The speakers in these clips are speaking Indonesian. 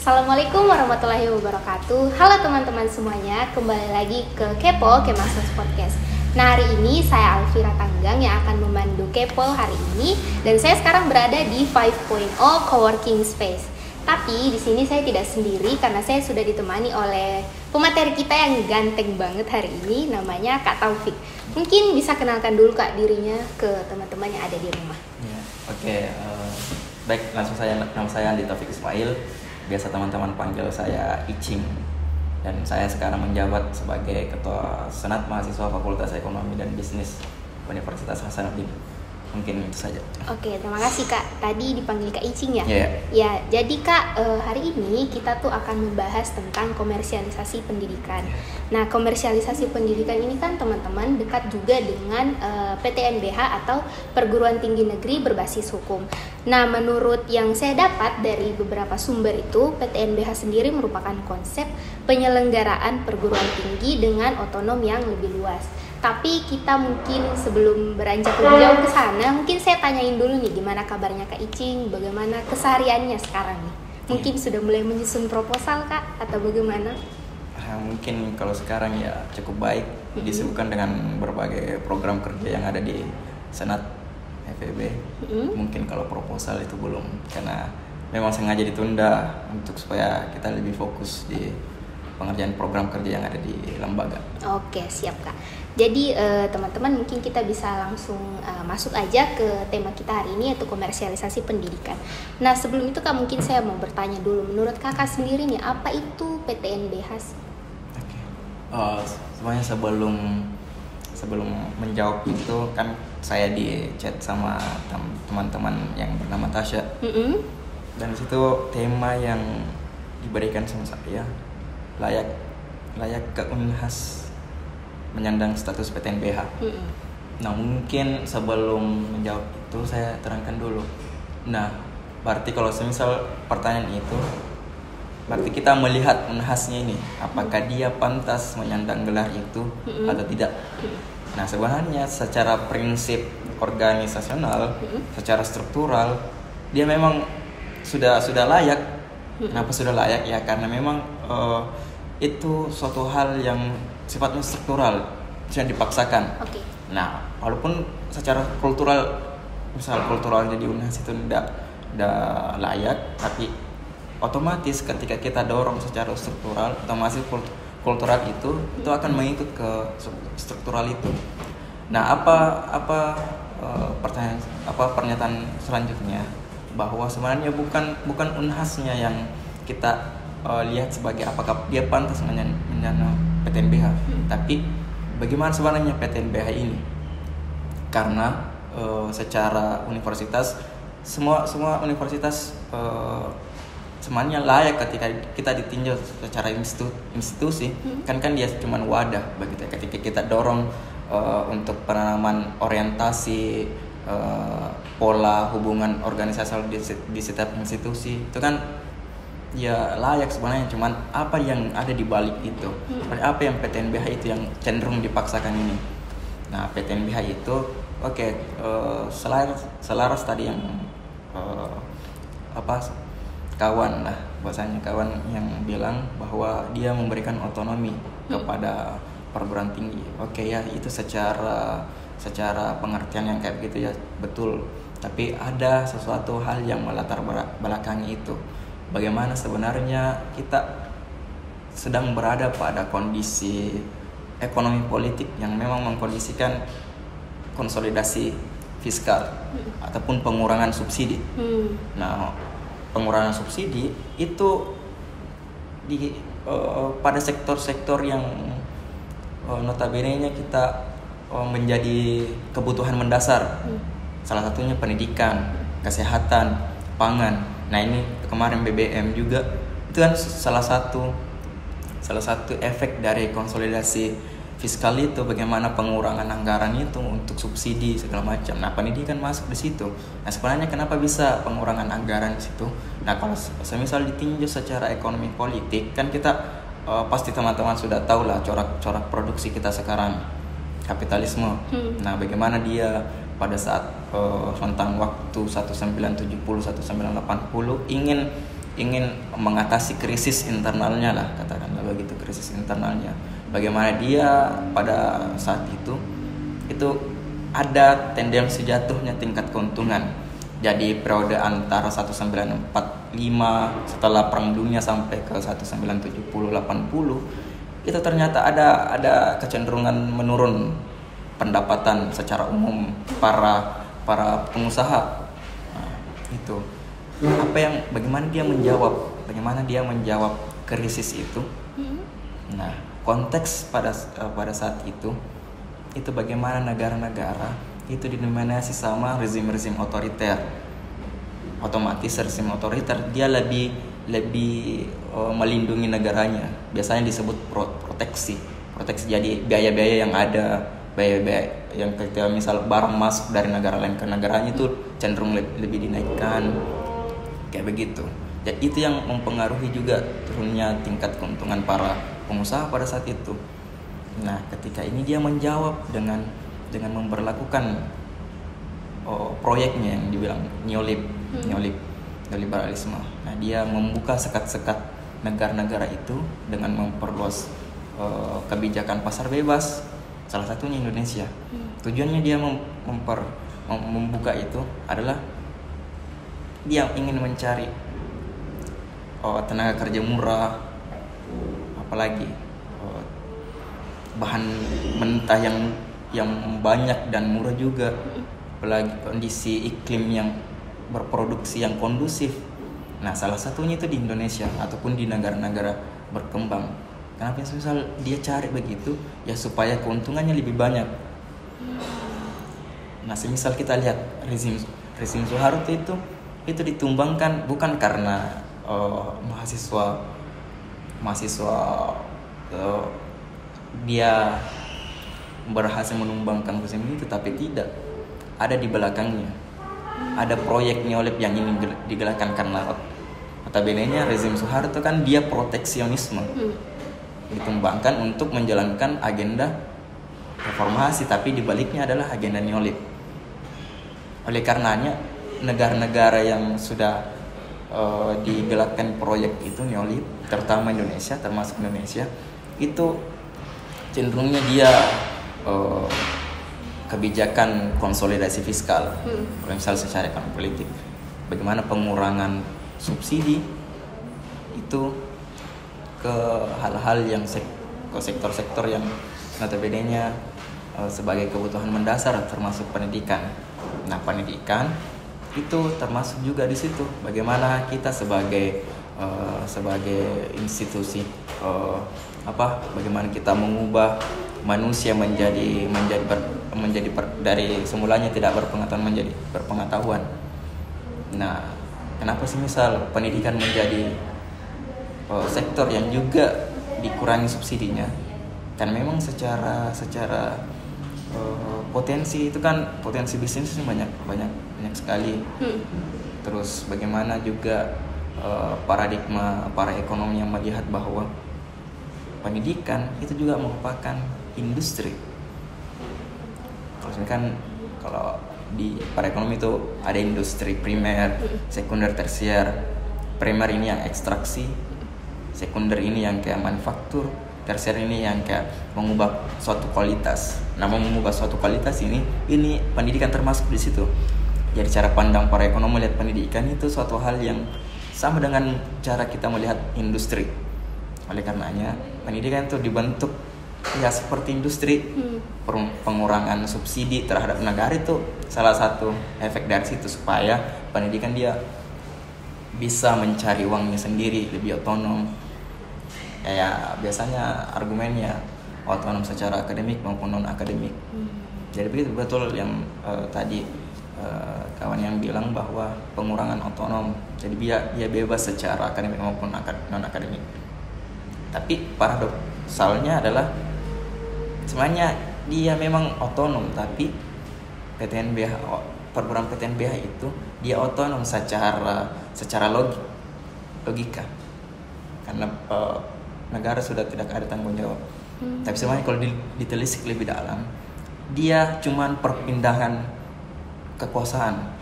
Assalamualaikum warahmatullahi wabarakatuh. Halo teman-teman semuanya, kembali lagi ke Kepo Kemasters Podcast. Nah, hari ini saya Alvira Tanggang yang akan memandu Kepo hari ini, dan saya sekarang berada di 5.0 Coworking Space. Tapi di sini saya tidak sendiri karena saya sudah ditemani oleh pemateri kita yang ganteng banget hari ini, namanya Kak Taufik. Mungkin bisa kenalkan dulu Kak dirinya ke teman-teman yang ada di rumah. Ya, oke. Baik, langsung nama saya Andi Taufik Ismail. Biasa teman-teman panggil saya Icing. Dan saya sekarang menjabat sebagai Ketua Senat Mahasiswa Fakultas Ekonomi dan Bisnis Universitas Hasanuddin. Mungkin itu saja. Oke, terima kasih Kak. Tadi dipanggil Kak Icing ya? Yeah. Ya, jadi Kak, hari ini kita tuh akan membahas tentang komersialisasi pendidikan. Nah, komersialisasi pendidikan ini kan teman-teman dekat juga dengan PTNBH atau Perguruan Tinggi Negeri Berbasis Hukum. Nah, menurut yang saya dapat dari beberapa sumber itu, PTNBH sendiri merupakan konsep penyelenggaraan perguruan tinggi dengan otonom yang lebih luas. Tapi kita mungkin sebelum beranjak lebih jauh ke sana, mungkin saya tanyain dulu nih gimana kabarnya Kak Icing, bagaimana kesehariannya sekarang nih? Mungkin sudah mulai menyusun proposal Kak atau bagaimana? Mungkin kalau sekarang ya cukup baik, disibukkan dengan berbagai program kerja yang ada di Senat FEB. Mungkin kalau proposal itu belum, karena memang sengaja ditunda untuk supaya kita lebih fokus di pengerjaan program kerja yang ada di lembaga. Oke, siap Kak. Jadi teman-teman mungkin kita bisa langsung masuk aja ke tema kita hari ini, yaitu komersialisasi pendidikan. Nah, sebelum itu Kak, mungkin saya mau bertanya dulu, menurut Kakak sendiri nih, apa itu PTNBH? Oke. Semuanya sebelum menjawab itu kan saya di chat sama teman-teman yang bernama Tasya. Dan di situ tema yang diberikan sama saya layak ke Unhas menyandang status PTNBH. Nah, mungkin sebelum menjawab itu saya terangkan dulu. Nah, berarti kalau semisal pertanyaan itu, berarti kita melihat Unhasnya ini, apakah dia pantas menyandang gelar itu atau tidak. Nah, sebenarnya secara prinsip organisasional, secara struktural, dia memang sudah layak. Kenapa sudah layak? Ya karena memang itu suatu hal yang sifatnya struktural, tidak dipaksakan. Okay. Nah, walaupun secara kultural, misal kulturalnya di Unhas itu tidak layak, tapi otomatis ketika kita dorong secara struktural, otomatis kultural itu akan mengikut ke struktural itu. Nah, pernyataan selanjutnya bahwa sebenarnya bukan Unhasnya yang kita lihat sebagai apakah dia pantas menyandang PTNBH, tapi bagaimana sebenarnya PTNBH ini? Karena secara universitas semua universitas semuanya layak ketika kita ditinjau secara institusi, kan dia cuma wadah begitu. Ketika kita dorong untuk penanaman orientasi pola hubungan organisasi di setiap institusi, itu kan ya layak sebenarnya, cuman apa yang ada di balik itu, apa yang PTNBH itu yang cenderung dipaksakan ini. Nah, PTNBH itu selaras tadi yang kawan yang bilang bahwa dia memberikan otonomi kepada perguruan tinggi. Oke ya, itu secara pengertian yang kayak begitu ya betul, tapi ada sesuatu hal yang melatar belakangi itu. Bagaimana sebenarnya kita sedang berada pada kondisi ekonomi politik yang memang mengkondisikan konsolidasi fiskal ataupun pengurangan subsidi. Nah, pengurangan subsidi itu pada sektor-sektor yang notabene-nya kita menjadi kebutuhan mendasar. Salah satunya pendidikan, kesehatan, pangan. Nah, ini kemarin BBM juga itu kan salah satu efek dari konsolidasi fiskal itu, bagaimana pengurangan anggaran itu untuk subsidi segala macam. Nah, pendidikan masuk di situ. Nah, sebenarnya kenapa bisa pengurangan anggaran di situ? Nah, kalau semisal ditinjau secara ekonomi politik, kan kita pasti teman-teman sudah tahu lah corak produksi kita sekarang, kapitalisme. Nah, bagaimana dia pada saat rentang waktu 1970-1980 ingin ingin mengatasi krisis internalnya lah, katakanlah begitu, krisis internalnya. Bagaimana dia pada saat itu ada tendensi jatuhnya tingkat keuntungan. Jadi periode antara 1945 setelah Perang Dunia sampai ke 1970-80 itu ternyata ada kecenderungan menurun pendapatan secara umum para pengusaha. Nah, itu bagaimana dia menjawab krisis itu. Nah, konteks pada saat itu bagaimana negara-negara itu didominasi sama rezim-rezim otoriter. Otomatis rezim otoriter dia lebih melindungi negaranya. Biasanya disebut proteksi. Jadi biaya-biaya yang ada, biaya-biaya yang ketika misal barang masuk dari negara lain ke negaranya itu cenderung lebih dinaikkan. Kayak begitu. Jadi itu yang mempengaruhi juga turunnya tingkat keuntungan para pengusaha pada saat itu. Nah, ketika ini dia menjawab dengan memberlakukan proyeknya yang dibilang neoliberalisme. Nah, dia membuka sekat-sekat negara-negara itu dengan memperluas kebijakan pasar bebas. Salah satunya Indonesia. Tujuannya dia membuka itu adalah dia ingin mencari tenaga kerja murah, apalagi bahan mentah yang banyak dan murah juga, apalagi kondisi iklim yang berproduksi yang kondusif. Nah, salah satunya itu di Indonesia ataupun di negara-negara berkembang. Kenapa misal dia cari begitu? Ya supaya keuntungannya lebih banyak. Nah, semisal kita lihat rezim Soeharto itu ditumbangkan bukan karena mahasiswa dia berhasil menumbangkan rezim itu, tapi tidak, ada di belakangnya ada proyek neolib yang ingin digerakkan. Karena notabene-nya rezim Soeharto kan dia proteksionisme, ditumbangkan untuk menjalankan agenda reformasi, tapi di baliknya adalah agenda neolib. Oleh karenanya negara-negara yang sudah digerakkan proyek itu neolib, terutama Indonesia, termasuk Indonesia, itu cenderungnya dia kebijakan konsolidasi fiskal. Misal secara ekonomi politik, bagaimana pengurangan subsidi itu ke hal-hal yang ke sektor-sektor yang notabene-nya sebagai kebutuhan mendasar, termasuk pendidikan. Nah, pendidikan itu termasuk juga di situ. Bagaimana kita sebagai institusi bagaimana kita mengubah manusia menjadi dari semulanya tidak berpengetahuan menjadi berpengetahuan. Nah, kenapa sih misal pendidikan menjadi sektor yang juga dikurangi subsidinya? Kan memang secara potensi itu kan, potensi bisnis banyak sekali. Terus bagaimana juga paradigma para ekonom yang melihat bahwa pendidikan itu juga merupakan industri. Kalau di para ekonomi itu ada industri primer, sekunder, tersier. Primer ini yang ekstraksi, sekunder ini yang kayak manufaktur, tersier ini yang kayak mengubah suatu kualitas. Nah, mengubah suatu kualitas ini pendidikan termasuk di situ. Jadi cara pandang para ekonom melihat pendidikan itu suatu hal yang sama dengan cara kita melihat industri. Oleh karenanya pendidikan itu dibentuk ya seperti industri. Pengurangan subsidi terhadap negara itu salah satu efek dari situ, supaya pendidikan dia bisa mencari uangnya sendiri, lebih otonom. Kayak biasanya argumennya otonom secara akademik maupun non akademik. Jadi betul yang tadi kawan yang bilang bahwa pengurangan otonom, jadi dia bebas secara akademik maupun non akademik. Tapi paradoksalnya adalah sebenarnya dia memang otonom, tapi perguruan PTNBH itu dia otonom secara logika, karena negara sudah tidak ada tanggung jawab. Tapi sebenarnya kalau ditelisik lebih dalam, dia cuman perpindahan kekuasaan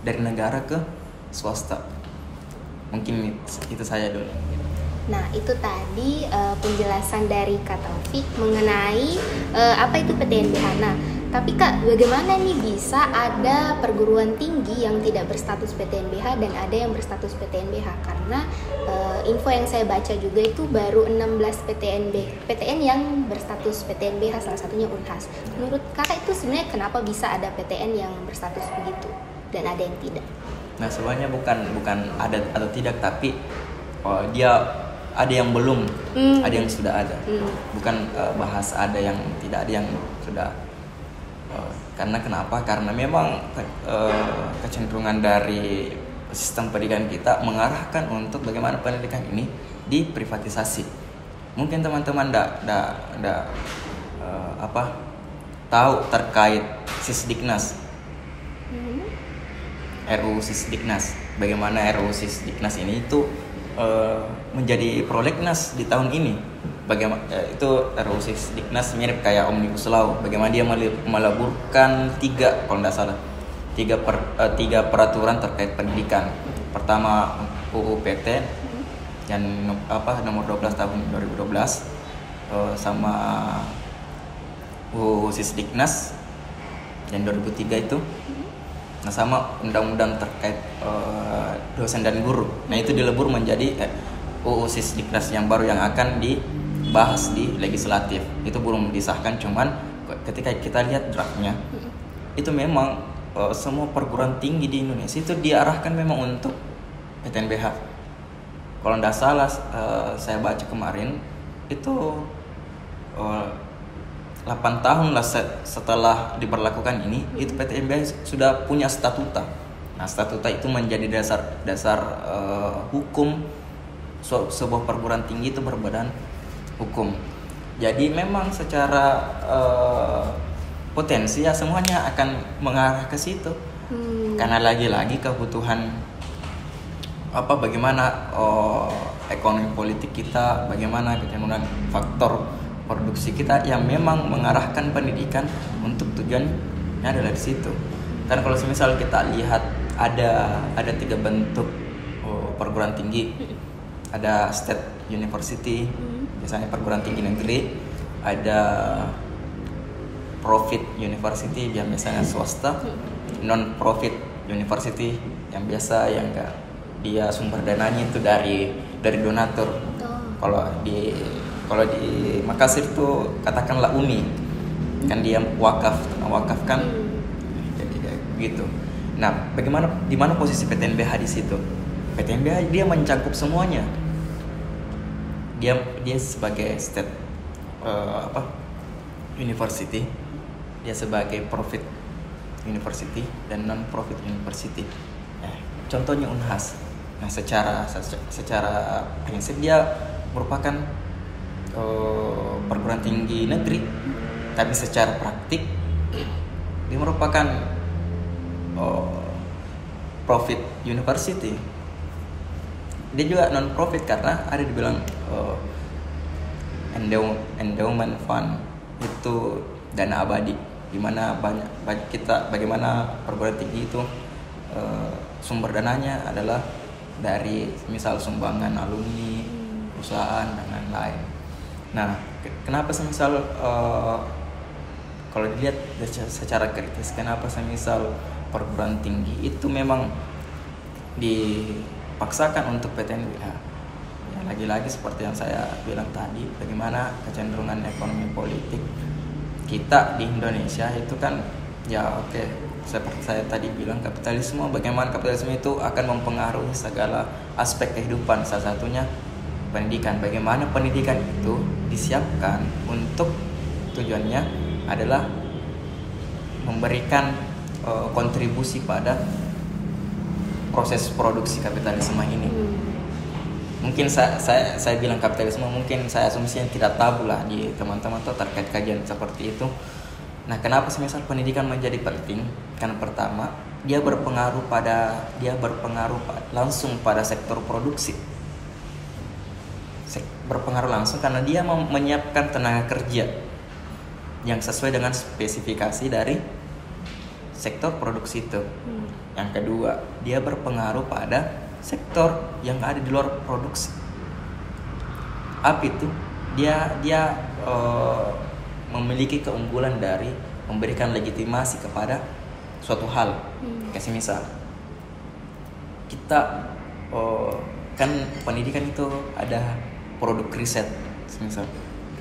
dari negara ke swasta. Mungkin itu saja dulu. Nah, itu tadi penjelasan dari Kak Taufik mengenai apa itu PTNBH. Nah, tapi Kak, bagaimana nih bisa ada perguruan tinggi yang tidak berstatus PTNBH dan ada yang berstatus PTNBH? Karena info yang saya baca juga itu baru 16 PTN yang berstatus PTNBH, salah satunya Unhas. Menurut Kakak itu sebenarnya kenapa bisa ada PTN yang berstatus begitu dan ada yang tidak? Nah, sebenarnya bukan ada atau tidak, tapi dia ada yang belum, ada yang sudah ada. Bukan bahas ada yang tidak, ada yang sudah. Karena kenapa? Karena memang kecenderungan dari sistem pendidikan kita mengarahkan untuk bagaimana pendidikan ini diprivatisasi. Mungkin teman-teman tidak tahu terkait Sisdiknas, RUU Sisdiknas. Bagaimana RUU Sisdiknas ini itu menjadi prolegnas di tahun ini. Bagaimana itu RUU Sisdiknas mirip kayak Omnibus Law. Bagaimana dia meleburkan tiga peraturan terkait pendidikan. Pertama UU PT yang nomor 12 tahun 2012 sama UU Sisdiknas yang 2003 itu. Nah, sama undang-undang terkait dosen dan guru. Nah, itu dilebur menjadi UU Sisdiknas yang baru yang akan dibahas di legislatif. Itu belum disahkan, cuman ketika kita lihat draftnya, itu memang semua perguruan tinggi di Indonesia itu diarahkan memang untuk PTNBH. Kalau tidak salah, saya baca kemarin itu 8 tahun lah setelah diberlakukan ini, itu PTNBH sudah punya statuta. Nah, statuta itu menjadi dasar hukum sebuah perguruan tinggi itu berbadan hukum. Jadi memang secara potensi ya semuanya akan mengarah ke situ. Karena lagi-lagi kebutuhan bagaimana ekonomi politik kita, bagaimana kecenderungan faktor produksi kita yang memang mengarahkan pendidikan untuk tujuannya adalah di situ. Dan kalau misal kita lihat ada 3 bentuk perguruan tinggi. Ada state university, biasanya perguruan tinggi negeri. Ada profit university yang biasanya swasta. Non profit university yang biasa yang enggak, dia sumber dananya itu dari donatur. Kalau di Makassar itu katakanlah UMI, kan dia wakaf kan, jadi kayak gitu. Nah, di mana posisi PTNBH di situ? PTNBH dia mencakup semuanya. Dia sebagai state university, dia sebagai profit university dan non profit university. Contohnya Unhas. Nah, secara prinsip dia merupakan perguruan tinggi negeri, tapi secara praktik dia merupakan profit university. Dia juga non profit karena ada dibilang endowment fund, itu dana abadi, di mana bagaimana perguruan tinggi itu sumber dananya adalah dari misal sumbangan alumni, perusahaan dan lain-lain. Nah, kenapa semisal kalau dilihat secara kritis, kenapa semisal perguruan tinggi itu memang dipaksakan untuk PTNBH? Ya, lagi-lagi seperti yang saya bilang tadi, bagaimana kecenderungan ekonomi politik kita di Indonesia itu kan seperti saya tadi bilang, bagaimana kapitalisme itu akan mempengaruhi segala aspek kehidupan, salah satunya pendidikan. Bagaimana pendidikan itu disiapkan untuk tujuannya adalah memberikan kontribusi pada proses produksi kapitalisme ini. Mungkin saya bilang kapitalisme, mungkin saya asumsinya tidak tabu lah di teman-teman tuh terkait kajian seperti itu. Nah, kenapa semisal pendidikan menjadi penting? Karena pertama, dia berpengaruh langsung pada sektor produksi. Berpengaruh langsung karena dia menyiapkan tenaga kerja yang sesuai dengan spesifikasi dari sektor produksi itu. Yang kedua, dia berpengaruh pada sektor yang ada di luar produksi. Apa itu? Dia memiliki keunggulan dari memberikan legitimasi kepada suatu hal. Kasih misal, kita kan pendidikan itu ada produk riset, misal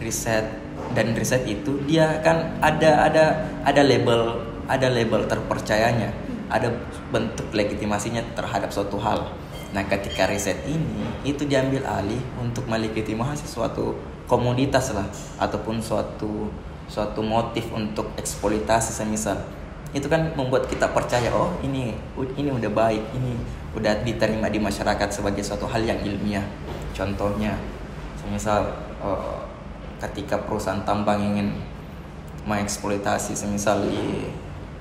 riset, dan riset itu dia kan ada label terpercayanya, ada bentuk legitimasinya terhadap suatu hal. Nah, ketika riset ini itu diambil alih untuk melegitimasi suatu komoditas lah, ataupun suatu motif untuk eksploitasi semisal, itu kan membuat kita percaya, oh ini udah baik, ini udah diterima di masyarakat sebagai suatu hal yang ilmiah. Contohnya semisal ketika perusahaan tambang ingin mengeksploitasi semisal di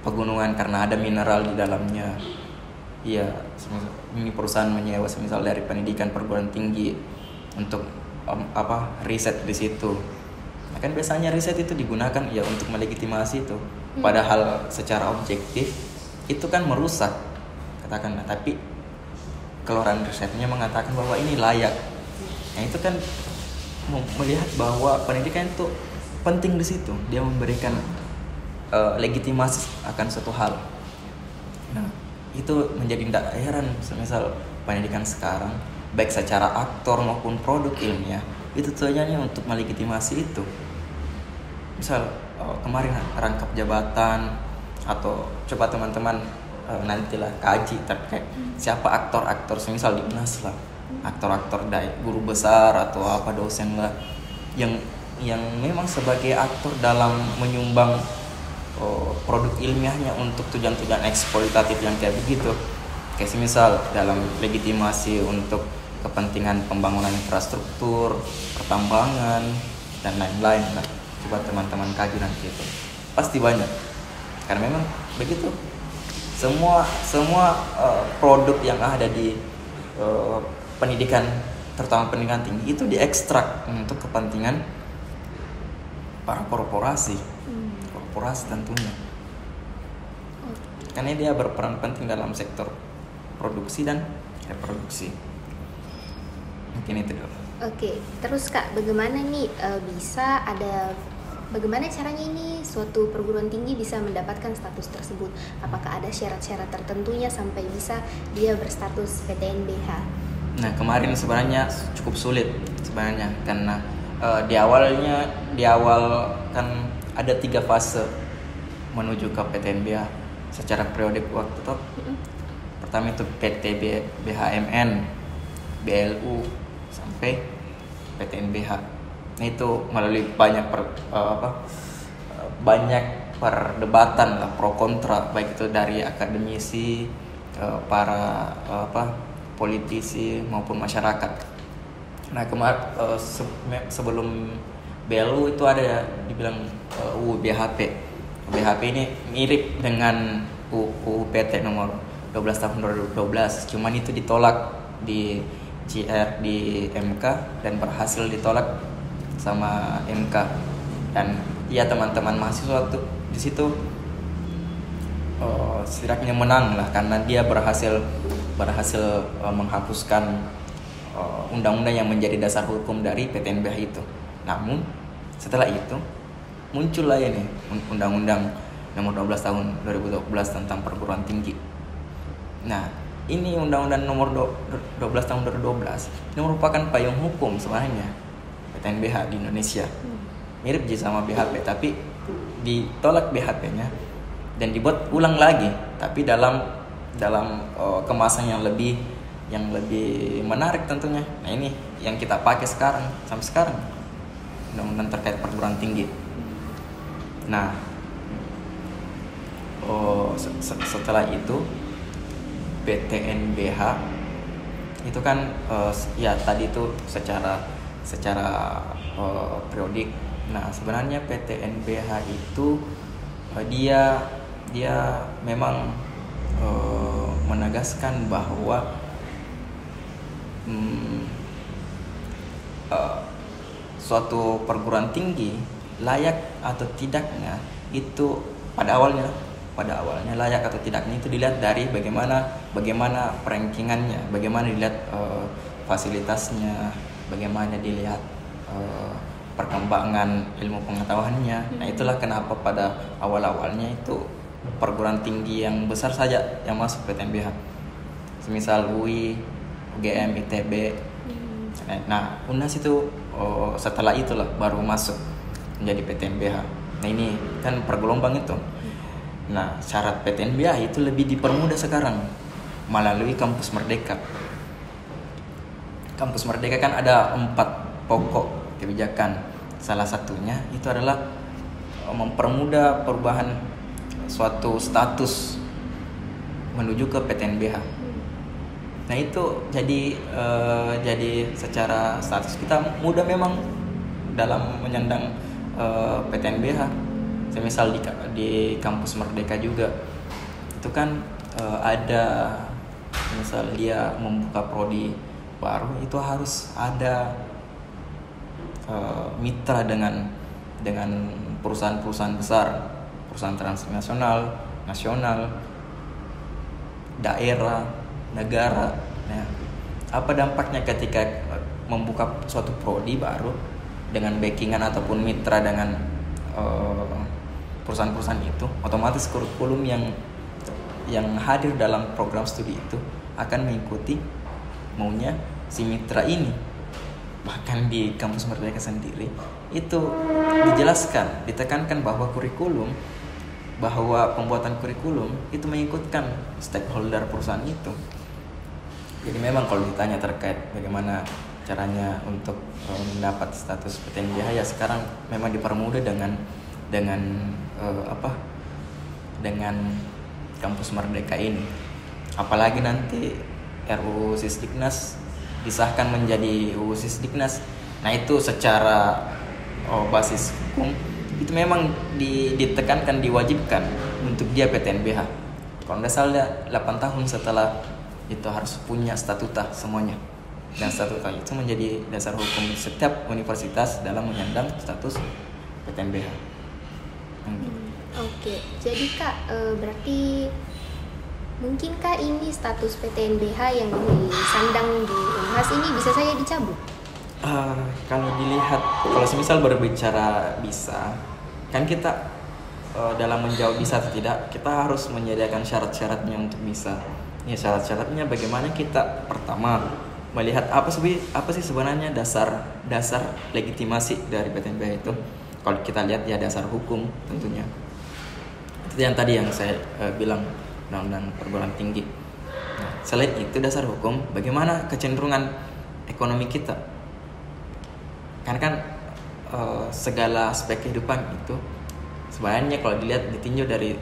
pegunungan karena ada mineral di dalamnya, iya, ini perusahaan menyewa semisal dari pendidikan perguruan tinggi untuk riset di situ. Nah, kan biasanya riset itu digunakan ya untuk melegitimasi itu, padahal secara objektif itu kan merusak, katakanlah, tapi keluaran risetnya mengatakan bahwa ini layak. Nah, itu kan melihat bahwa pendidikan itu penting di situ, dia memberikan legitimasi akan suatu hal. Nah, itu menjadi tidak heran semisal pendidikan sekarang baik secara aktor maupun produk ilmiah itu tujuannya untuk melegitimasi itu. Misal kemarin rangkap jabatan, atau coba teman-teman nantilah kaji terkait siapa aktor-aktor semisal di UNAS lah, aktor-aktor dari guru besar atau dosen lah yang memang sebagai aktor dalam menyumbang produk ilmiahnya untuk tujuan-tujuan eksploitatif yang kayak begitu. Kayak misal dalam legitimasi untuk kepentingan pembangunan infrastruktur, pertambangan, dan lain-lain. Nah, coba teman-teman kaji nanti itu. Pasti banyak. Karena memang begitu. Semua produk yang ada di pendidikan, terutama pendidikan tinggi, itu diekstrak untuk kepentingan para korporasi tentunya. Karena dia berperan penting dalam sektor produksi dan reproduksi. Mungkin itu dulu. Oke, terus Kak, bagaimana nih bagaimana caranya ini suatu perguruan tinggi bisa mendapatkan status tersebut? Apakah ada syarat-syarat tertentunya sampai bisa dia berstatus PTNBH? Nah, kemarin sebenarnya cukup sulit sebenarnya karena di awal kan ada 3 fase menuju ke PTNBH secara periodik waktu tuh. Pertama itu PTBHMN, BLU sampai PTNBH. Nah, itu melalui banyak perdebatan lah, pro kontra, baik itu dari akademisi, para politisi maupun masyarakat. Nah, sebelum BLU itu ada dibilang UU BHP. BHP ini mirip dengan UU PT nomor 12 tahun 2012, cuman itu ditolak di GR di MK dan berhasil ditolak sama MK. Dan ya teman-teman mahasiswa tuh di situ setidaknya menang lah karena dia berhasil menghapuskan undang-undang yang menjadi dasar hukum dari PTNBH itu. Namun setelah itu muncullah ini undang-undang nomor 12 tahun 2012 tentang perguruan tinggi. Nah, ini undang-undang nomor 12 tahun 2012 ini merupakan payung hukum sebenarnya PTNBH di Indonesia. Mirip sama BHP, tapi ditolak BHP-nya dan dibuat ulang lagi, tapi dalam kemasan yang lebih menarik tentunya. Nah, ini yang kita pakai sampai sekarang, undang-undang terkait perguruan tinggi. Nah, setelah itu PTNBH itu kan ya tadi itu secara periodik. Nah, sebenarnya PTNBH itu dia memang menegaskan bahwa suatu perguruan tinggi layak atau tidaknya itu pada awalnya pada awalnya layak atau tidaknya itu dilihat dari bagaimana perankingannya, bagaimana dilihat fasilitasnya, bagaimana dilihat perkembangan ilmu pengetahuannya. Nah itulah kenapa pada awal-awalnya itu perguruan tinggi yang besar saja yang masuk PTNBH, semisal UI, UGM, ITB. Nah UNAS itu setelah itulah baru masuk menjadi PTNBH. Nah ini kan per gelombang itu. Nah syarat PTNBH itu lebih dipermudah sekarang melalui Kampus Merdeka. Kampus Merdeka kan ada 4 pokok kebijakan. Salah satunya itu adalah mempermudah perubahan suatu status menuju ke PTNBH. Nah itu jadi secara status kita mudah memang dalam menyandang PTNBH. Semisal di Kampus Merdeka juga itu kan ada, misal dia membuka prodi baru itu harus ada mitra dengan perusahaan-perusahaan besar, perusahaan transnasional, nasional, daerah, negara. Nah, apa dampaknya ketika membuka suatu prodi baru dengan backingan ataupun mitra dengan perusahaan-perusahaan itu, otomatis kurikulum yang hadir dalam program studi itu akan mengikuti maunya si mitra ini. Bahkan di Kampus Merdeka sendiri itu dijelaskan, ditekankan bahwa pembuatan kurikulum itu mengikutkan stakeholder perusahaan itu. Jadi memang kalau ditanya terkait bagaimana caranya untuk mendapat status PTNBH, ya sekarang memang dipermudah dengan Kampus Merdeka ini. Apalagi nanti RUU Sisdiknas disahkan menjadi UU Sisdiknas. Nah itu secara basis hukum itu memang ditekankan, diwajibkan untuk dia PTNBH. Kalau tidak salah 8 tahun setelah itu harus punya statuta semuanya. Dan statuta itu menjadi dasar hukum setiap universitas dalam menyandang status PTNBH. Oke, jadi Kak, berarti mungkinkah ini status PTNBH yang disandang di Unhas ini bisa saya dicabut? Kalau dilihat, kalau semisal berbicara bisa, kan kita dalam menjawab bisa atau tidak, kita harus menyediakan syarat-syaratnya untuk bisa. Ya syarat-syaratnya bagaimana kita pertama melihat apa sih sebenarnya dasar legitimasi dari PTNBH itu. Kalau kita lihat ya dasar hukum tentunya. Itu yang tadi yang saya bilang, undang-undang perguruan tinggi. Nah, selain itu dasar hukum, bagaimana kecenderungan ekonomi kita? Karena kan segala aspek kehidupan itu sebenarnya kalau dilihat ditinjau dari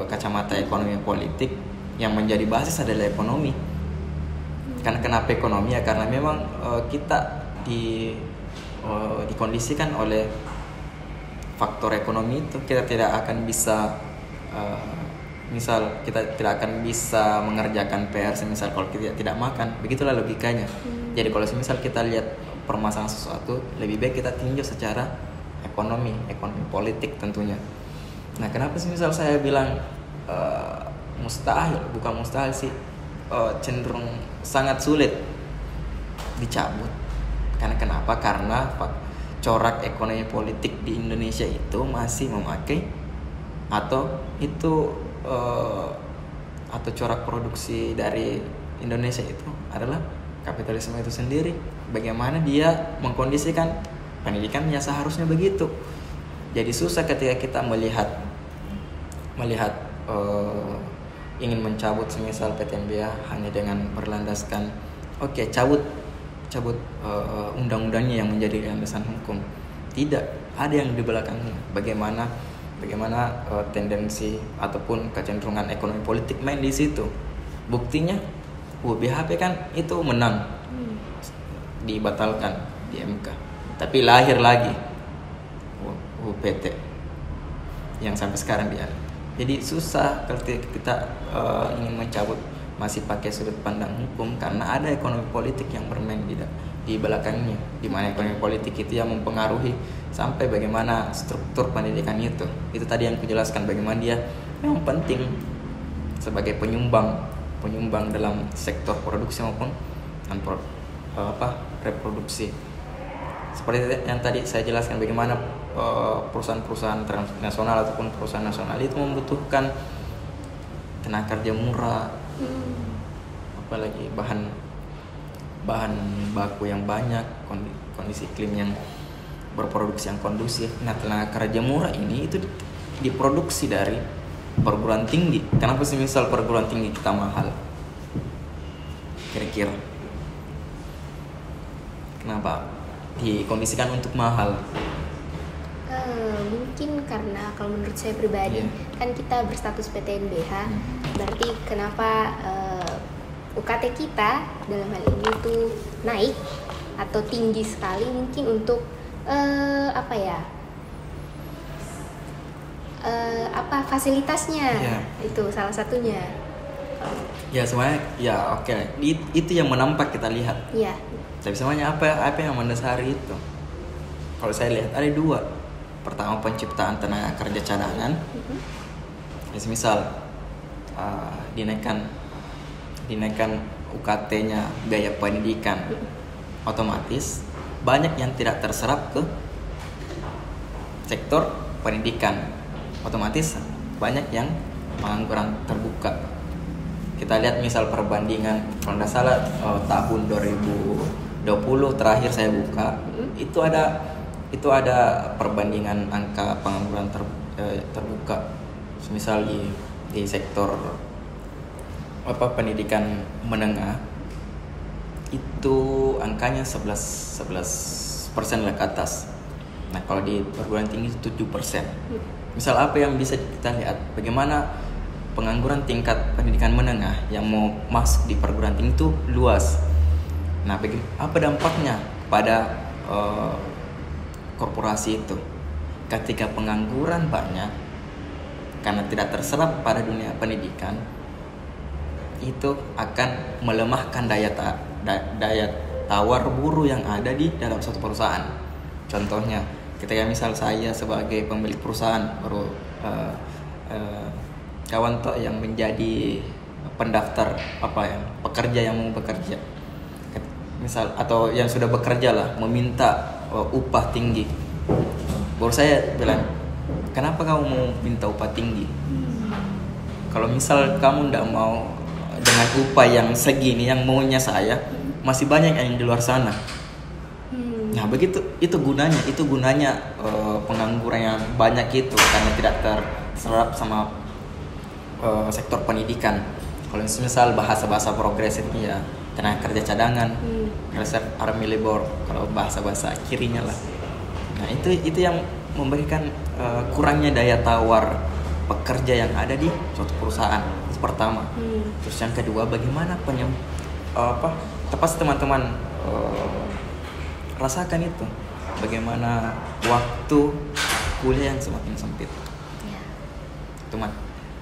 kacamata ekonomi politik, yang menjadi basis adalah ekonomi. Karena kenapa ekonomi? Ya karena memang kita dikondisikan oleh faktor ekonomi itu. Kita tidak akan bisa misal kita tidak akan bisa mengerjakan PR semisal kalau kita tidak makan. Begitulah logikanya. Jadi kalau semisal kita lihat permasalahan sesuatu, lebih baik kita tinjau secara ekonomi politik tentunya. Nah kenapa semisal saya bilang mustahil, bukan mustahil sih, cenderung sangat sulit dicabut. Karena kenapa? Karena corak ekonomi politik di Indonesia itu masih memakai atau corak produksi dari Indonesia itu adalah kapitalisme itu sendiri. Bagaimana dia mengkondisikan pendidikan ya seharusnya begitu. Jadi susah ketika kita melihat ingin mencabut semisal PTNBH hanya dengan berlandaskan cabut undang-undangnya yang menjadi landasan hukum. Tidak, ada yang di belakangnya. Bagaimana tendensi ataupun kecenderungan ekonomi politik main di situ. Buktinya BHP kan itu menang, dibatalkan di MK, tapi lahir lagi UPT yang sampai sekarang dia. Jadi susah kalau kita ingin mencabut masih pakai sudut pandang hukum, karena ada ekonomi politik yang bermain di belakangnya, di mana ekonomi politik itu yang mempengaruhi sampai bagaimana struktur pendidikan itu. Itu tadi yang kujelaskan, bagaimana dia memang penting sebagai penyumbang dalam sektor produksi maupun reproduksi. Seperti yang tadi saya jelaskan, bagaimana perusahaan-perusahaan transnasional ataupun perusahaan nasional itu membutuhkan tenaga kerja murah, apalagi bahan baku yang banyak, kondisi iklim yang berproduksi yang kondusif. Nah, tenaga kerja murah ini itu diproduksi dari perguruan tinggi. Kenapa sih misal perguruan tinggi kita mahal? Kira-kira kenapa dikondisikan untuk mahal? Mungkin karena kalau menurut saya pribadi, kan kita berstatus PTNBH, berarti kenapa UKT kita dalam hal ini tuh naik atau tinggi sekali, mungkin untuk fasilitasnya, itu salah satunya. Ya semuanya, ya oke. Itu yang menampak kita lihat. Iya. Tapi semuanya apa yang mendasari itu? Kalau saya lihat ada dua. Pertama, penciptaan tenaga kerja cadangan. Misal dinaikkan UKT-nya biaya pendidikan, otomatis banyak yang tidak terserap ke sektor pendidikan, otomatis banyak yang pengangguran terbuka. Kita lihat misal perbandingan, kalau tidak salah tahun 2020 terakhir saya buka, itu ada perbandingan angka pengangguran terbuka. Misal di sektor pendidikan menengah itu angkanya 11% lah ke atas. Nah, kalau di perguruan tinggi itu 7%. Misal apa yang bisa kita lihat, bagaimana pengangguran tingkat pendidikan menengah yang mau masuk di perguruan tinggi itu luas. Nah, apa dampaknya pada korporasi itu? Ketika pengangguran banyak karena tidak terserap pada dunia pendidikan, itu akan melemahkan daya tawar buruh yang ada di dalam suatu perusahaan. Contohnya, ketika misal saya sebagai pemilik perusahaan baru kawan toh yang menjadi pendaftar pekerja yang mau bekerja, misal atau yang sudah bekerja lah meminta upah tinggi, baru saya bilang, kenapa kamu mau minta upah tinggi? Kalau misal kamu tidak mau dengan upah yang segini, yang maunya saya, masih banyak yang di luar sana. Nah, begitu itu gunanya pengangguran yang banyak itu karena tidak terserap sama sektor pendidikan. Kalau misal bahasa progresif ya tenaga kerja cadangan, reserve army labor, kalau bahasa kirinya lah. Nah, itu yang memberikan kurangnya daya tawar pekerja yang ada di suatu perusahaan. Itu pertama. Terus yang kedua, bagaimana tepat teman-teman rasakan itu, bagaimana waktu kuliah yang semakin sempit. Teman,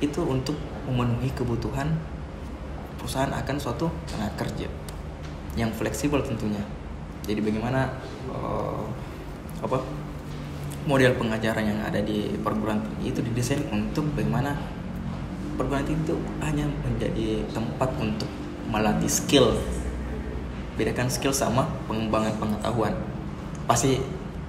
itu untuk memenuhi kebutuhan perusahaan akan suatu tenaga kerja yang fleksibel tentunya. Jadi bagaimana model pengajaran yang ada di perguruan tinggi itu didesain untuk bagaimana perguruan tinggi itu hanya menjadi tempat untuk melatih skill. Bedakan skill sama pengembangan pengetahuan. Pasti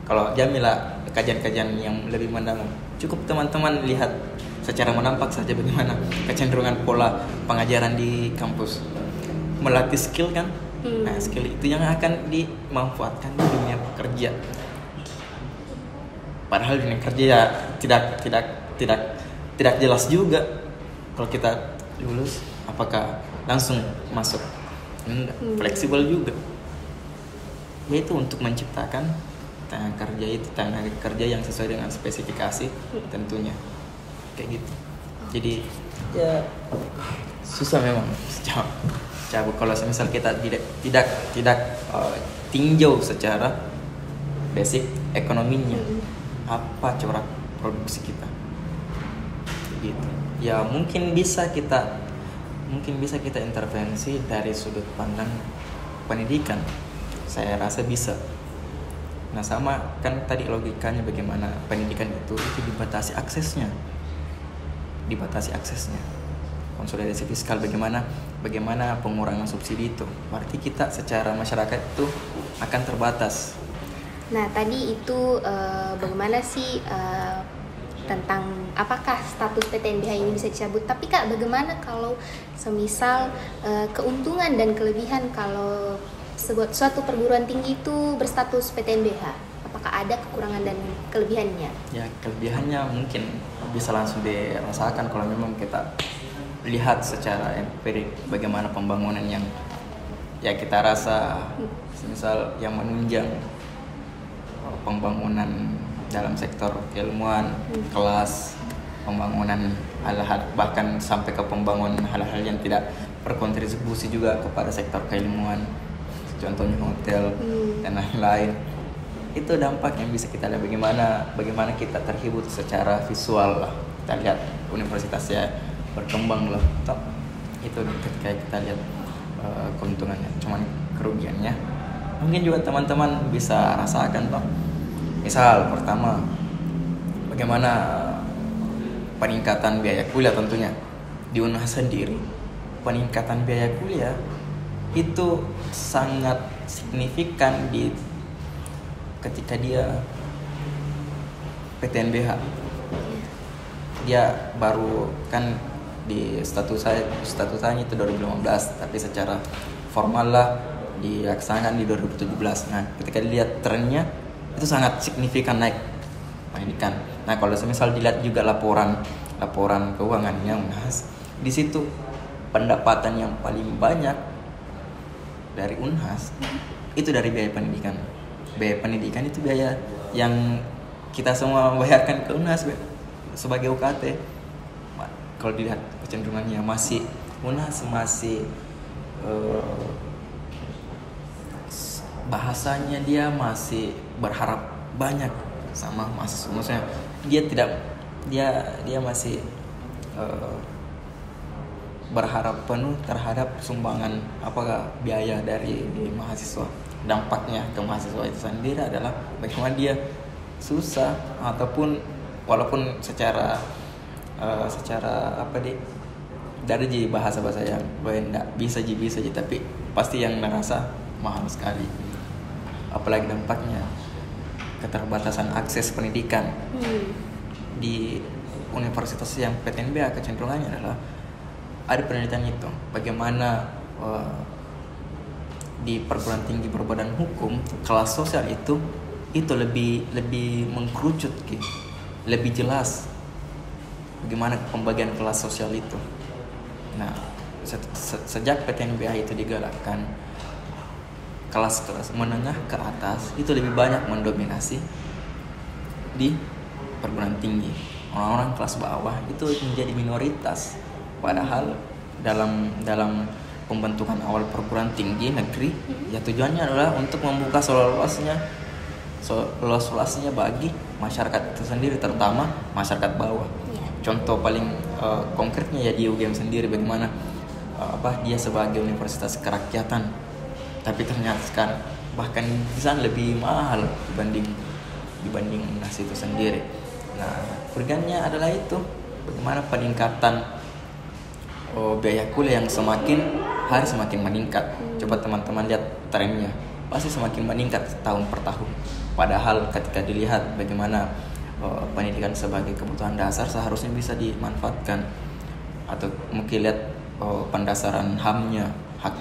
kalau Jamila kajian-kajian yang lebih mendalam, cukup teman-teman lihat secara menampak saja bagaimana kecenderungan pola pengajaran di kampus. Melatih skill kan? Nah, skill itu yang akan dimanfaatkan di dunia pekerja. Padahal dunia kerja ya tidak jelas juga. Kalau kita lulus, apakah langsung masuk? Fleksibel juga. Yaitu untuk menciptakan tenaga kerja yang sesuai dengan spesifikasi tentunya. Kayak gitu. Jadi ya susah memang. Coba kalau misal kita tidak tinjau secara basic ekonominya, apa corak produksi kita, gitu. Ya mungkin bisa kita intervensi dari sudut pandang pendidikan. Saya rasa bisa. Nah, sama kan tadi logikanya bagaimana pendidikan itu dibatasi aksesnya. dibatasi aksesnya. Konsolidasi fiskal, bagaimana pengurangan subsidi itu, berarti kita secara masyarakat itu akan terbatas. Nah tadi itu bagaimana sih tentang apakah status PTNBH ini bisa dicabut, tapi Kak bagaimana kalau semisal keuntungan dan kelebihan kalau suatu perguruan tinggi itu berstatus PTNBH, apakah ada kekurangan dan kelebihannya? Ya, kelebihannya mungkin bisa langsung dirasakan kalau memang kita lihat secara empirik bagaimana pembangunan yang ya kita rasa misal yang menunjang pembangunan dalam sektor keilmuan, kelas, pembangunan hal-hal, bahkan sampai ke pembangunan hal-hal yang tidak berkontribusi juga kepada sektor keilmuan, contohnya hotel dan lain-lain. Itu dampak yang bisa kita lihat bagaimana kita terhibur secara visual lah. Kita lihat universitasnya berkembang lah. Itu ketika kita lihat keuntungannya, cuman kerugiannya mungkin juga teman-teman bisa rasakan toh. Misal pertama, bagaimana peningkatan biaya kuliah tentunya di UNHAS sendiri. Peningkatan biaya kuliah itu sangat signifikan ketika dia PTNBH. Dia baru kan di statusanya itu 2015, tapi secara formal lah dilaksanakan di 2017. Nah, ketika dilihat trennya itu sangat signifikan naik pendidikan. Nah, kalau semisal dilihat juga laporan keuangannya UNHAS, di situ pendapatan yang paling banyak dari UNHAS itu dari biaya pendidikan. Biaya pendidikan itu biaya yang kita semua bayarkan ke UNHAS sebagai UKT. Kalau dilihat kecenderungannya UNHAS masih bahasanya dia masih berharap banyak sama mahasiswa. Maksudnya dia masih berharap penuh terhadap sumbangan apakah biaya dari mahasiswa. Dampaknya ke mahasiswa itu sendiri adalah bagaimana dia susah ataupun walaupun secara dari bahasa yang enggak bisa tapi pasti yang merasa mahal sekali. Apalagi dampaknya keterbatasan akses pendidikan di universitas yang PTNBH, kecenderungannya adalah ada penelitian itu bagaimana di perguruan tinggi berbadan hukum kelas sosial itu lebih mengkerucut gitu, lebih jelas bagaimana pembagian kelas sosial itu. Nah, sejak PTNBH itu digalakkan, kelas menengah ke atas itu lebih banyak mendominasi di perguruan tinggi. Orang-orang kelas bawah itu menjadi minoritas. Padahal dalam pembentukan awal perguruan tinggi negeri, ya tujuannya adalah untuk membuka seluas-luasnya bagi masyarakat itu sendiri, terutama masyarakat bawah. Contoh paling konkretnya ya di UGM sendiri, bagaimana dia sebagai universitas kerakyatan, tapi ternyata sekarang bahkan di sana lebih mahal dibanding UNHAS itu sendiri. Nah, kerugiannya adalah itu bagaimana peningkatan biaya kuliah yang semakin hari semakin meningkat. Coba teman-teman lihat trennya, pasti semakin meningkat tahun per tahun. Padahal ketika dilihat bagaimana pendidikan sebagai kebutuhan dasar seharusnya bisa dimanfaatkan, atau mungkin lihat pendasaran HAM-nya, hak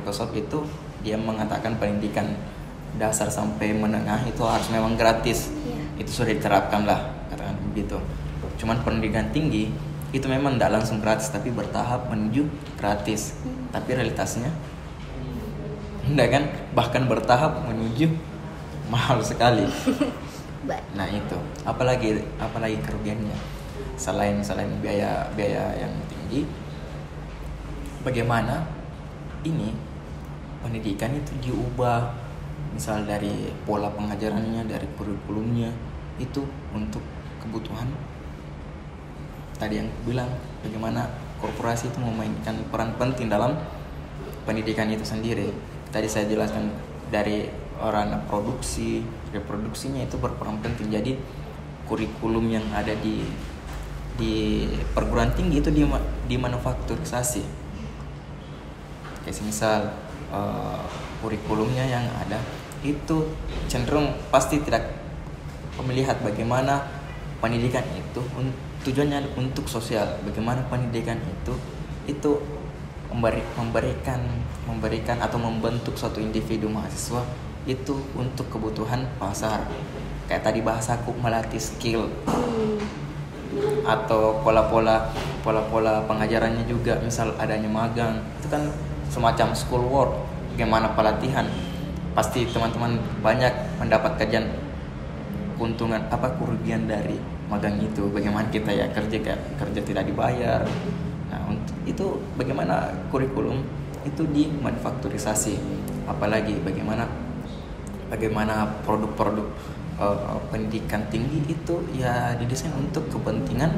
ekosop itu dia mengatakan pendidikan dasar sampai menengah itu harus memang gratis. Itu sudah diterapkan lah, katakan begitu. Cuman pendidikan tinggi itu memang tidak langsung gratis, tapi bertahap menuju gratis. Tapi realitasnya enggak kan, bahkan bertahap menuju mahal sekali. Nah itu, apalagi kerugiannya selain biaya yang tinggi, bagaimana ini pendidikan itu diubah, misal dari pola pengajarannya, dari kurikulumnya itu untuk kebutuhan tadi yang aku bilang, bagaimana korporasi itu memainkan peran penting dalam pendidikan itu sendiri. Tadi saya jelaskan dari ranah reproduksinya itu berperan penting. Jadi kurikulum yang ada di di perguruan tinggi itu di manufakturisasi. Kayak misal kurikulumnya yang ada itu cenderung pasti tidak melihat bagaimana pendidikan itu tujuannya untuk sosial, bagaimana pendidikan itu memberikan atau membentuk suatu individu mahasiswa itu untuk kebutuhan pasar. Kayak tadi bahasaku, melatih skill atau pola-pola pengajarannya juga, misal adanya magang itu kan semacam school work, bagaimana pelatihan. Pasti teman-teman banyak mendapat kajian keuntungan kerugian dari magang itu, bagaimana kita ya kerja tidak dibayar. Nah, untuk itu bagaimana kurikulum itu di manufakturisasi, apalagi bagaimana produk-produk pendidikan tinggi itu ya didesain untuk kepentingan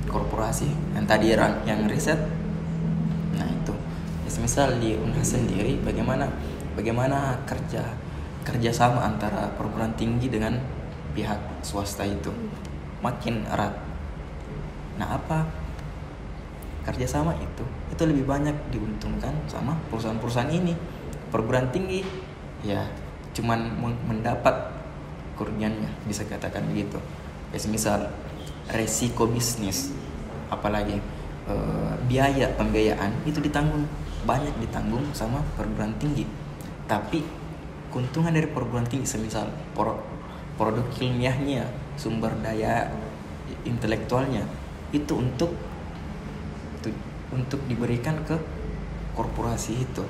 korporasi. Yang tadi yang riset, nah itu misal di Unhas sendiri bagaimana kerjasama antara perguruan tinggi dengan pihak swasta itu makin erat. Nah, kerjasama itu lebih banyak diuntungkan sama perusahaan-perusahaan ini. Perguruan tinggi ya cuman mendapat kerugiannya, bisa katakan begitu. Misal resiko bisnis, apalagi biaya pembiayaan itu banyak ditanggung sama perguruan tinggi. Tapi keuntungan dari perguruan tinggi semisal produk ilmiahnya, sumber daya intelektualnya itu untuk diberikan ke korporasi itu.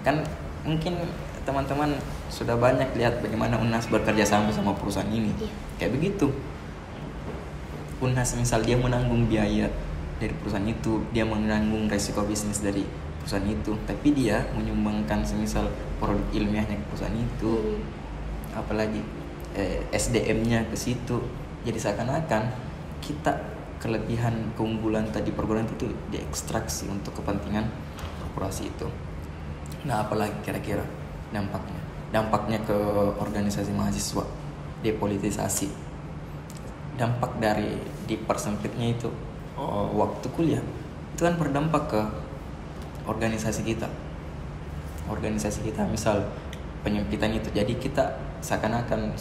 Kan mungkin teman-teman sudah banyak lihat bagaimana Unhas bekerja sama perusahaan ini. Kayak begitu. Unhas misal dia menanggung biaya dari perusahaan itu, dia menanggung resiko bisnis dari perusahaan itu, tapi dia menyumbangkan semisal produk ilmiahnya ke perusahaan itu, apalagi SDM-nya ke situ. Jadi seakan-akan kita kelebihan keunggulan tadi perguruan itu diekstraksi untuk kepentingan korporasi itu. Nah, apalagi kira-kira dampaknya ke organisasi mahasiswa, depolitisasi. Dampak dari dipersempitnya itu waktu kuliah itu kan berdampak ke organisasi kita misal penyempitan itu. Jadi kita seakan-akan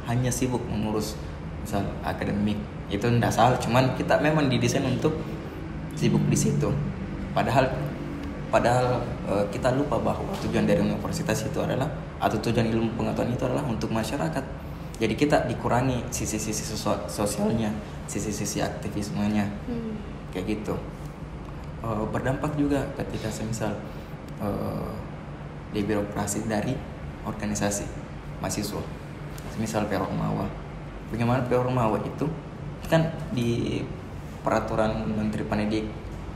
hanya sibuk mengurus misal akademik. Itu tidak salah, cuman kita memang didesain untuk sibuk di situ. Padahal kita lupa bahwa tujuan dari universitas itu adalah, atau tujuan ilmu pengetahuan itu adalah untuk masyarakat. Jadi kita dikurangi sisi-sisi sosialnya, sisi-sisi aktivismenya, kayak gitu. Berdampak juga ketika semisal di birokrasi dari organisasi mahasiswa, semisal Perormawa. Bagaimana Perormawa itu kan di peraturan Menteri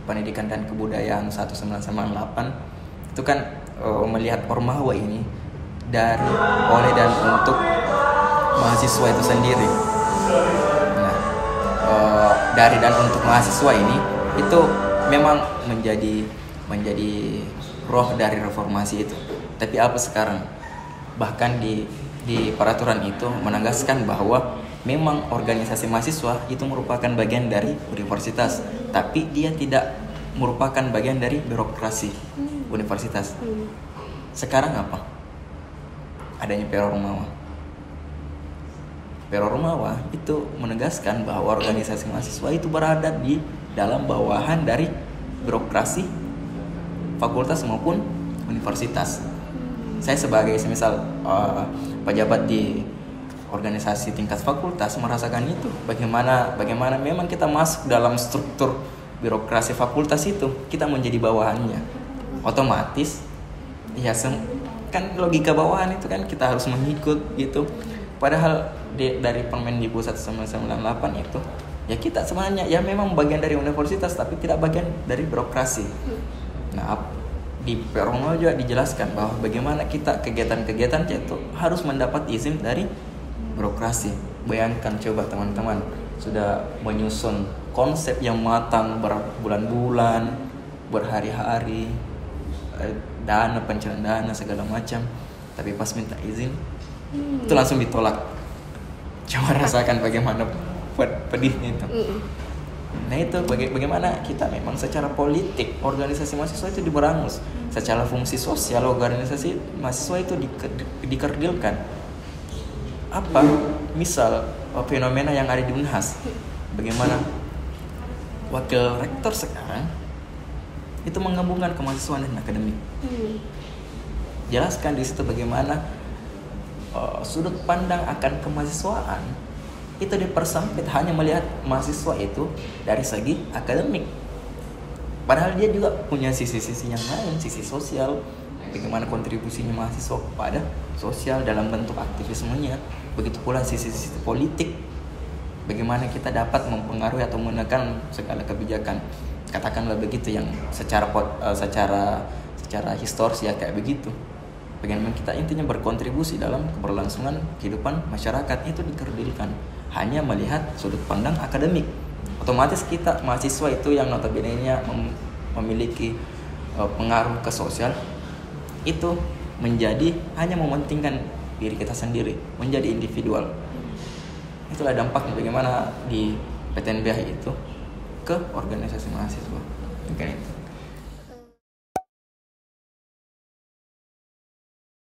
Pendidikan dan Kebudayaan 1998 itu kan melihat Ormawa ini oleh dan untuk mahasiswa itu sendiri. Nah, dari dan untuk mahasiswa ini itu memang menjadi roh dari reformasi itu. Tapi apa sekarang? Bahkan di peraturan itu menegaskan bahwa memang organisasi mahasiswa itu merupakan bagian dari universitas, tapi dia tidak merupakan bagian dari birokrasi universitas. Sekarang apa? Adanya Perormawa itu menegaskan bahwa organisasi mahasiswa itu berada di dalam bawahan dari birokrasi fakultas maupun universitas. Saya sebagai semisal pejabat di organisasi tingkat fakultas merasakan itu, bagaimana memang kita masuk dalam struktur birokrasi fakultas itu, kita menjadi bawahannya. Otomatis ya kan logika bawahan itu kan kita harus mengikut gitu. Padahal dari Permendikbud 1998 itu ya kita sebenarnya ya memang bagian dari universitas tapi tidak bagian dari birokrasi. Nah, di Perormawa juga dijelaskan bahwa bagaimana kita kegiatan-kegiatan itu harus mendapat izin dari birokrasi. Bayangkan coba teman-teman sudah menyusun konsep yang matang berbulan-bulan, berhari-hari, dana, pencairan dana segala macam, tapi pas minta izin itu langsung ditolak. Coba rasakan bagaimana pedihnya itu. Nah itu bagaimana kita memang secara politik organisasi mahasiswa itu diberangus, secara fungsi sosial organisasi mahasiswa itu dikerdilkan. Apa misal fenomena yang ada di Unhas, bagaimana wakil rektor sekarang itu menggabungkan kemahasiswaan dan akademik. Jelaskan di situ bagaimana sudut pandang akan kemahasiswaan itu dipersempit hanya melihat mahasiswa itu dari segi akademik. Padahal dia juga punya sisi-sisi yang lain, sisi sosial. Bagaimana kontribusinya mahasiswa kepada sosial dalam bentuk aktivismenya. Begitu pula sisi-sisi politik. Bagaimana kita dapat mempengaruhi atau menekan segala kebijakan. Katakanlah begitu yang secara historis ya kayak begitu. Bagaimana kita intinya berkontribusi dalam keberlangsungan kehidupan masyarakat itu dikerdilkan hanya melihat sudut pandang akademik. Otomatis kita mahasiswa itu yang notabene-nya memiliki pengaruh ke sosial itu menjadi hanya mementingkan diri kita sendiri, menjadi individual. Itulah dampaknya bagaimana di PTNBH itu ke organisasi mahasiswa. Mungkin itu.